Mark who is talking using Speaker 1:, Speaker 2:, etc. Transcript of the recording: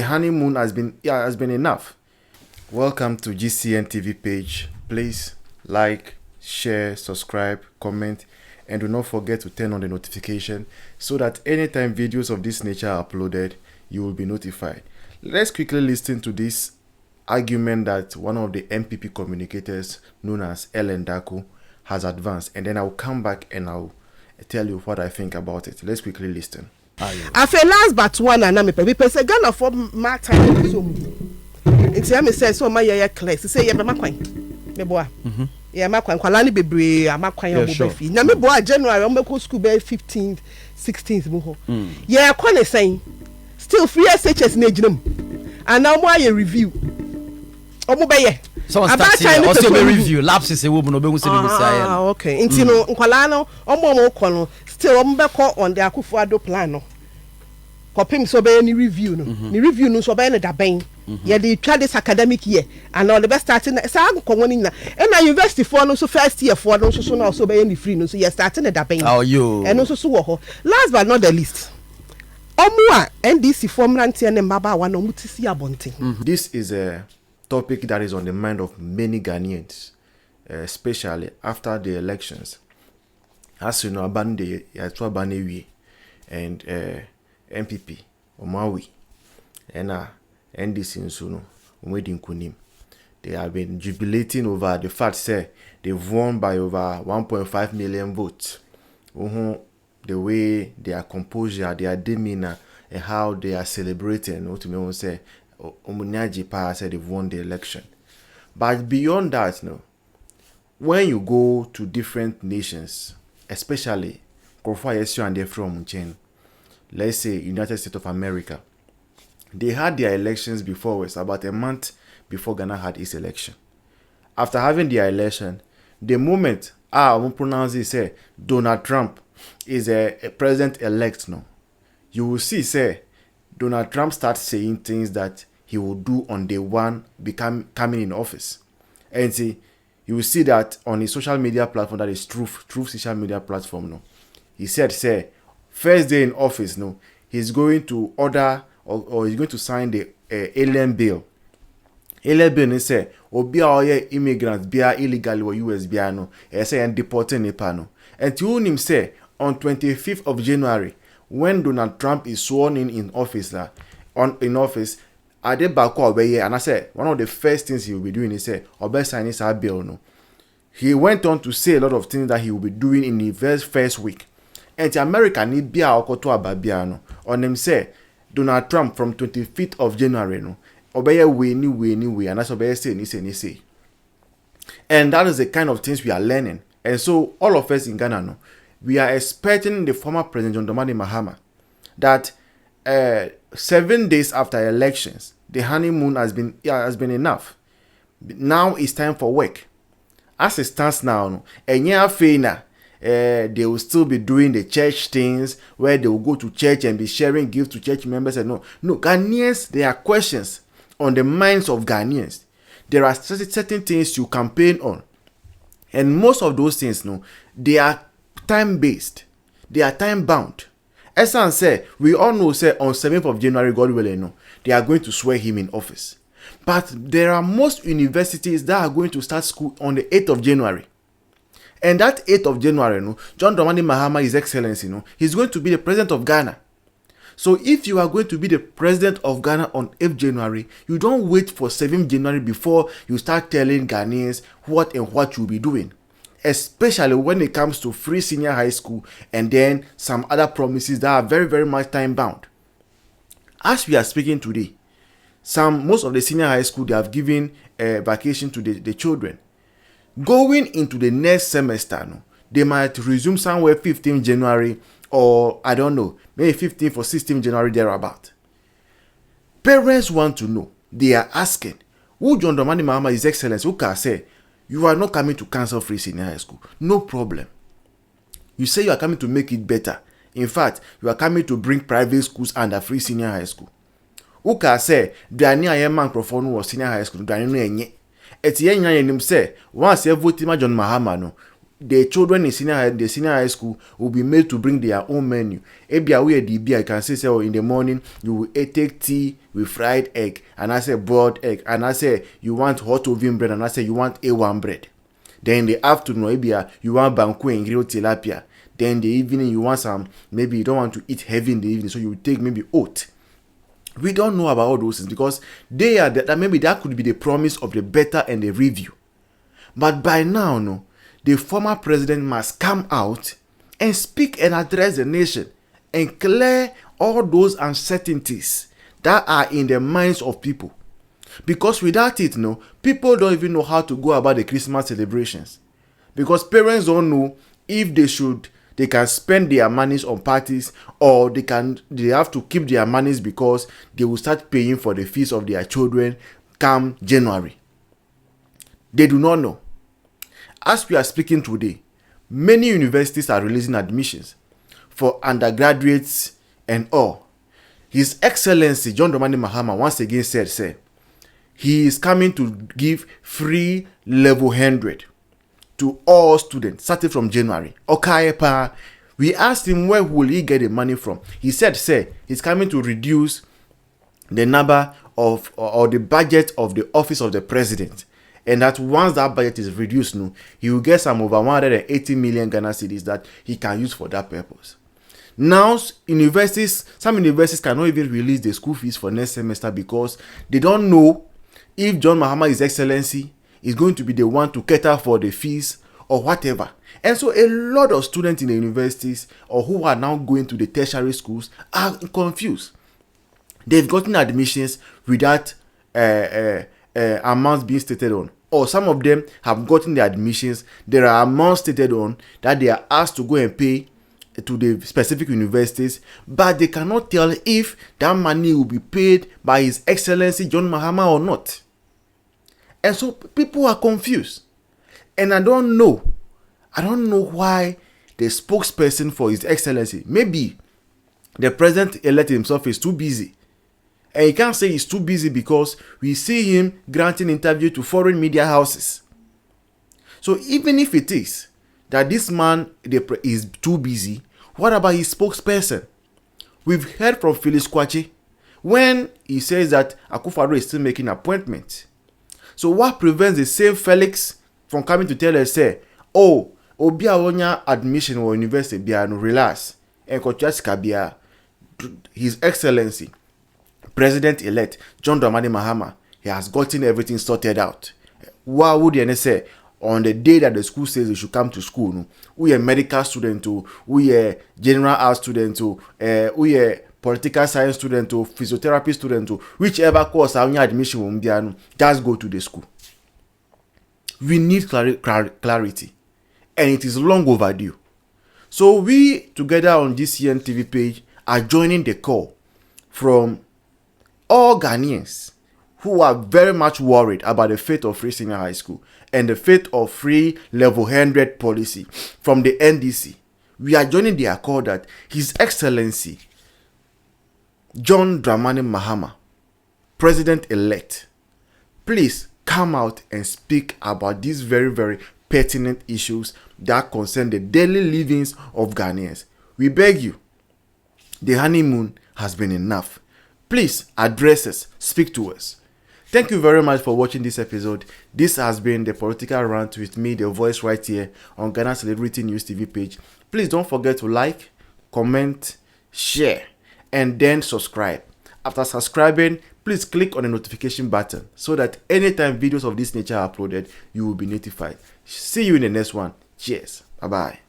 Speaker 1: The honeymoon has been enough. Welcome to GCN TV page. Please like, share, subscribe, comment, and do not forget to turn on the notification so that anytime videos of this nature are uploaded, you will be notified. Let's quickly listen to this argument that one of the MPP communicators known as Ellen Daku has advanced, and then I'll come back and I'll tell you what I think about it. Let's quickly listen.
Speaker 2: I feel last but one and I'm a person Ghana for my time. So it's me say so my year class say yeah my kwan me boa yeah my kwan kwala ni bebre my kwan ya befi na me boa January on go school be 15th 16th mo ho yeah kwan e saying still free SHS na ginam and now more a review omo be ye
Speaker 3: so also be review lapses e wo no be hu se be say
Speaker 2: okay nti no nkwala no omo ko no still omo be ko on the Akufo-Addo plan no kopim so be any review no ni review no so be na da ben ye dey try this academic year and all the best starting say go woni na and na university for no so first year for no so na so be any free no so ye starting na da ben
Speaker 3: oh yo
Speaker 2: and no so wo ho last but not the least omo a NDC form rantie ne mbaba wa no mutisi abonte.
Speaker 1: This is a topic that is on the mind of many Ghanaians, especially after the elections. As you know, Abande Yatwa Banewi and MPP Omawi and NDC Nsuno Umwedin Kunim. They have been jubilating over the fact that they've won by over 1.5 million votes. The way their composure, their demeanor, and how they are celebrating, what you say, Omunyaji Pa said they've won the election. But beyond that, no, when you go to different nations, especially Kofa Yesu and they're from Munchen, let's say United States of America, they had their elections before us, about a month before Ghana had its election. After having their election, the moment I won't pronounce it, say Donald Trump is a president-elect now, you will see, say, Donald Trump starts saying things that he will do on day one coming in office. And see, you will see that on his social media platform, that is Truth social media platform, no. He said, say, first day in office, no, he's going to order or he's going to sign the alien bill. Alien bill, he say, Obia oye immigrants, bia illegally or US bia no, he say, and deporting Nepal, no. And to him say, on 25th of January, when Donald Trump is sworn in office, in office, Ade Bako Obeye, and I said, one of the first things he will be doing is say, Obe signing his bill, no. He went on to say a lot of things that he will be doing in the first week. And the America need bia okoto ababia, no. On him say, Donald Trump from 25th of January, no. Obeye we, and that's Obeye say. And that is the kind of things we are learning. And so all of us in Ghana, no, we are expecting the former President John Dramani Mahama that 7 days after elections, the honeymoon has been enough. Now it's time for work. As it stands now, they will still be doing the church things where they will go to church and be sharing gifts to church members. And no, Ghanaians, there are questions on the minds of Ghanaians. There are certain things you campaign on. And most of those things, no, they are time-based. They are time-bound. As I say, we all know, say, on 7th of January, God willing, no, they are going to swear him in office. But there are most universities that are going to start school on the 8th of January. And that 8th of January, no, John Dramani Mahama, His Excellency, no, he's going to be the president of Ghana. So if you are going to be the president of Ghana on 8th January, you don't wait for 7th January before you start telling Ghanaians what and what you'll be doing. Especially when it comes to free senior high school and then some other promises that are very, very much time bound. As we are speaking today, most of the senior high school, they have given a vacation to the children. Going into the next semester, no, they might resume somewhere 15th January or I don't know, maybe 15th or 16th January thereabout. Parents want to know. They are asking, who John Dramani Mahama, His Excellency, who can say, you are not coming to cancel free senior high school. No problem. You say you are coming to make it better. In fact, you are coming to bring private schools under free senior high school. Who can say, Dani Ayema Microphone was senior high school, Dani no enye. Eti yenya yenim say, once you vote John Mahama no, the children in the senior high school will be made to bring their own menu. Ebia we DB, I can say, oh, in the morning you will take tea with fried egg, and I say boiled egg, and I say you want hot oven bread, and I say you want A1 bread. Then in the afternoon, ebia you want banku and grilled tilapia. Then in the evening you want some, maybe you don't want to eat heavy in the evening, so you will take maybe oat. We don't know about all those things because they are that maybe that could be the promise of the better and the review. But by now, no, the former president must come out and speak and address the nation and clear all those uncertainties that are in the minds of people. Because without it, no, people don't even know how to go about the Christmas celebrations. Because parents don't know if they can spend their monies on parties, or they have to keep their monies because they will start paying for the fees of their children come January. They do not know. As we are speaking today, many universities are releasing admissions for undergraduates and all. His Excellency John Dramani Mahama once again said he is coming to give free level 100 to all students starting from January. Okay, pa. We asked him where will he get the money from. He said, he's coming to reduce the number of or the budget of the office of the president. And that once that budget is reduced, no, he will get some over 180 million Ghana cedis that he can use for that purpose. Now, some universities cannot even release the school fees for next semester because they don't know if John Mahama, His Excellency, is going to be the one to cater for the fees or whatever. And so a lot of students in the universities or who are now going to the tertiary schools are confused. They've gotten admissions without amounts being stated on, or some of them have gotten the admissions. There are amounts stated on that they are asked to go and pay to the specific universities, but they cannot tell if that money will be paid by His Excellency John Mahama or not. And so people are confused. And I don't know why the spokesperson for His Excellency, maybe the president-elect himself is too busy. And you can't say he's too busy because we see him granting interview to foreign media houses. So even if it is that this man is too busy, what about his spokesperson? We've heard from Phyllis Kwachi when he says that Akufo-Addo is still making appointments. So what prevents the same Felix from coming to tell us, oh, Obia Wonya admission or university bia no relax and Kochaska His Excellency President-elect John Dramani Mahama, he has gotten everything sorted out. What would you say on the day that the school says you should come to school? No? We are medical student, we are general arts student, we are political science student, physiotherapy student, whichever course our admission will be, just go to the school. We need clarity, and it is long overdue. So we together on this CNTV page are joining the call from all Ghanaians who are very much worried about the fate of free senior high school and the fate of free level 100 policy from the NDC. We are joining their call that His Excellency John Dramani Mahama, President-elect, please come out and speak about these very, very pertinent issues that concern the daily livings of Ghanaians. We beg you, the honeymoon has been enough. Please address us, speak to us. Thank you very much for watching this episode. This has been the Political Rant with me, the voice right here on Ghana Celebrity News TV page. Please don't forget to like, comment, share, and then subscribe. After subscribing, please click on the notification button so that anytime videos of this nature are uploaded, you will be notified. See you in the next one. Cheers. Bye-bye.